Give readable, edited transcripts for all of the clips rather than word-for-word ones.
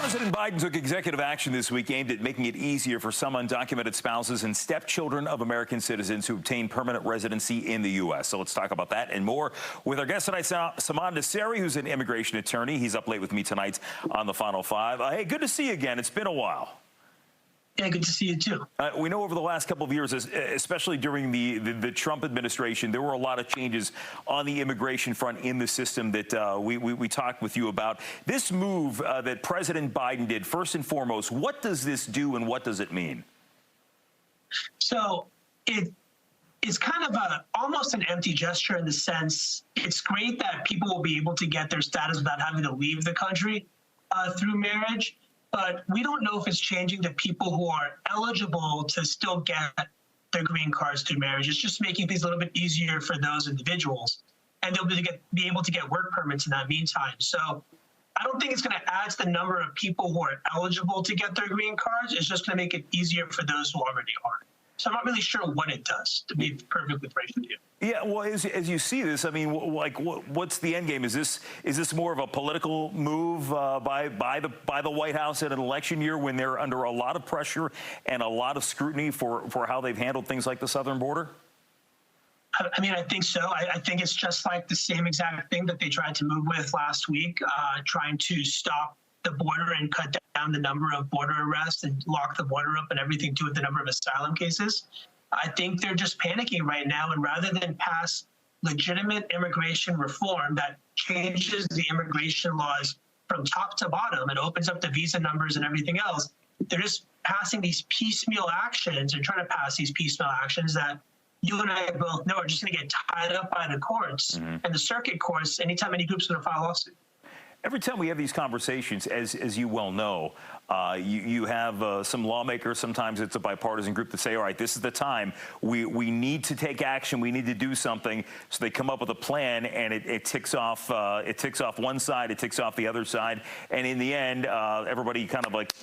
President Biden took executive action this week aimed at making it easier for some undocumented spouses and stepchildren of American citizens who obtain permanent residency in the U.S. So let's talk about that and more with our guest tonight, Saman Nasseri, who's an immigration attorney. He's up late with me tonight on the Final Five. Hey, good to see you again. It's been a while. Yeah, good to see you, too. We know over the last couple of years, especially during the Trump administration, there were a lot of changes on the immigration front in the system that we talked with you about. This move that President Biden did, first and foremost, what does this do and what does it mean? So it's kind of almost an empty gesture in the sense it's great that people will be able to get their status without having to leave the country through marriage. But we don't know if it's changing the people who are eligible to still get their green cards through marriage. It's just making things a little bit easier for those individuals. And they'll be able to get work permits in that meantime. So I don't think it's going to add to the number of people who are eligible to get their green cards. It's just going to make it easier for those who already are. So I'm not really sure what it does, to be perfectly frank with you. Yeah, well, as you see this, I mean, like, what's the end game? Is this more of a political move by the White House at an election year when they're under a lot of pressure and a lot of scrutiny for how they've handled things like the southern border? I mean, I think so. I think it's just like the same exact thing that they tried to move with last week, trying to stop the border and cut down the number of border arrests and lock the border up and everything to do with the number of asylum cases. I think they're just panicking right now, and rather than pass legitimate immigration reform that changes the immigration laws from top to bottom and opens up the visa numbers and everything else, they're just passing these piecemeal actions and trying to pass these piecemeal actions that you and I both know are just going to get tied up by the courts and the circuit courts anytime any group's going to file a lawsuit. Every time we have these conversations, as you well know, you have some lawmakers, sometimes it's a bipartisan group, that say, all right, this is the time. We need to take action. We need to do something. So they come up with a plan, and it ticks off one side, it ticks off the other side. And in the end, everybody kind of like,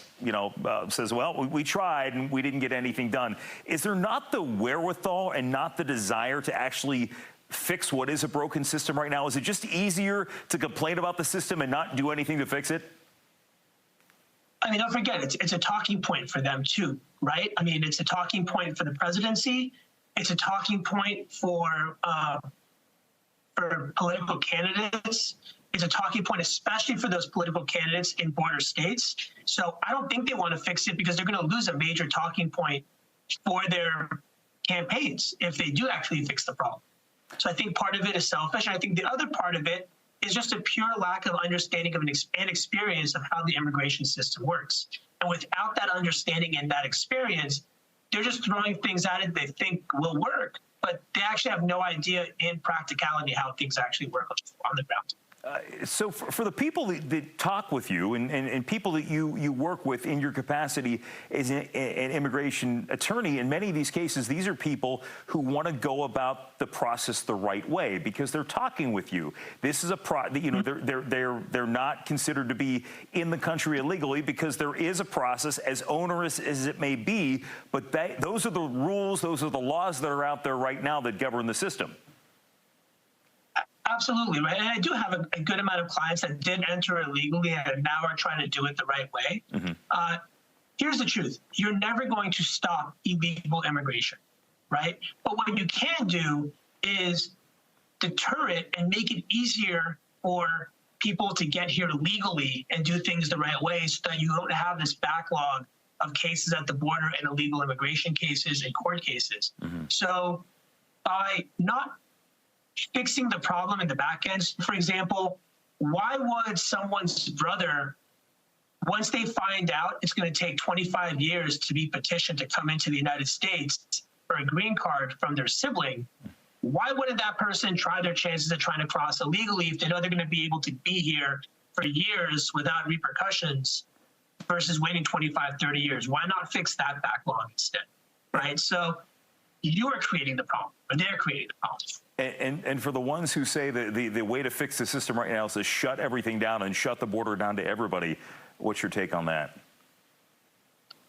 says, well, we tried and we didn't get anything done. Is there not the wherewithal and not the desire to actually fix what is a broken system right now? Is it just easier to complain about the system and not do anything to fix it? I mean, don't forget, it's a talking point for them too, right? I mean, it's a talking point for the presidency. It's a talking point for political candidates. It's a talking point, especially for those political candidates in border states. So I don't think they want to fix it because they're going to lose a major talking point for their campaigns if they do actually fix the problem. So I think part of it is selfish. And I think the other part of it is just a pure lack of understanding of and experience of how the immigration system works. And without that understanding and that experience, they're just throwing things at it they think will work, but they actually have no idea in practicality how things actually work on the ground. So for the people that talk with you and people that you work with in your capacity as an immigration attorney, in many of these cases, these are people who want to go about the process the right way because they're talking with you. This is they're not considered to be in the country illegally because there is a process, as onerous as it may be, but those are the rules, those are the laws that are out there right now that govern the system. Absolutely, right. And I do have a good amount of clients that did enter illegally and now are trying to do it the right way. Here's the truth. You're never going to stop illegal immigration, right? But what you can do is deter it and make it easier for people to get here legally and do things the right way so that you don't have this backlog of cases at the border and illegal immigration cases and court cases. So by not fixing the problem in the back end, for example, why would someone's brother, once they find out it's going to take 25 years to be petitioned to come into the United States for a green card from their sibling, why wouldn't that person try their chances of trying to cross illegally if they know they're going to be able to be here for years without repercussions versus waiting 25, 30 years? Why not fix that backlog instead, right? So you are creating the problem, or they're creating the problem. And for the ones who say the way to fix the system right now is to shut everything down and shut the border down to everybody, what's your take on that?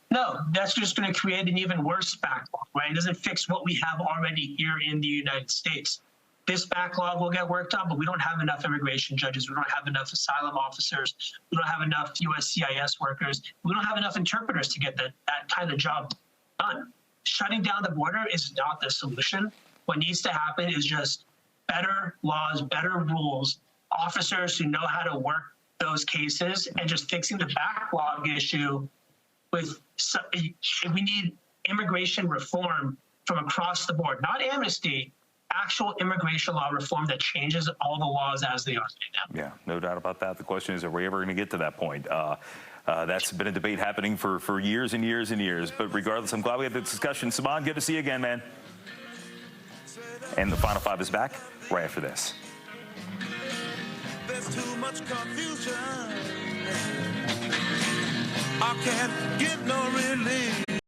No, that's just going to create an even worse backlog, right? It doesn't fix what we have already here in the United States. this backlog will get worked on, but we don't have enough immigration judges. We don't have enough asylum officers. We don't have enough USCIS workers. We don't have enough interpreters to get that kind of job done. Shutting down the border is not the solution. What needs to happen is just better laws, better rules, officers who know how to work those cases, and just fixing the backlog issue with, we need immigration reform from across the board, not amnesty, actual immigration law reform that changes all the laws as they are right now. Yeah, no doubt about that. The question is, are we ever going to get to that point? That's been a debate happening for years and years and years. But regardless, I'm glad we had this discussion. Saman, good to see you again, man. And the Final Five is back right after this. There's too much confusion. I can't get no relief.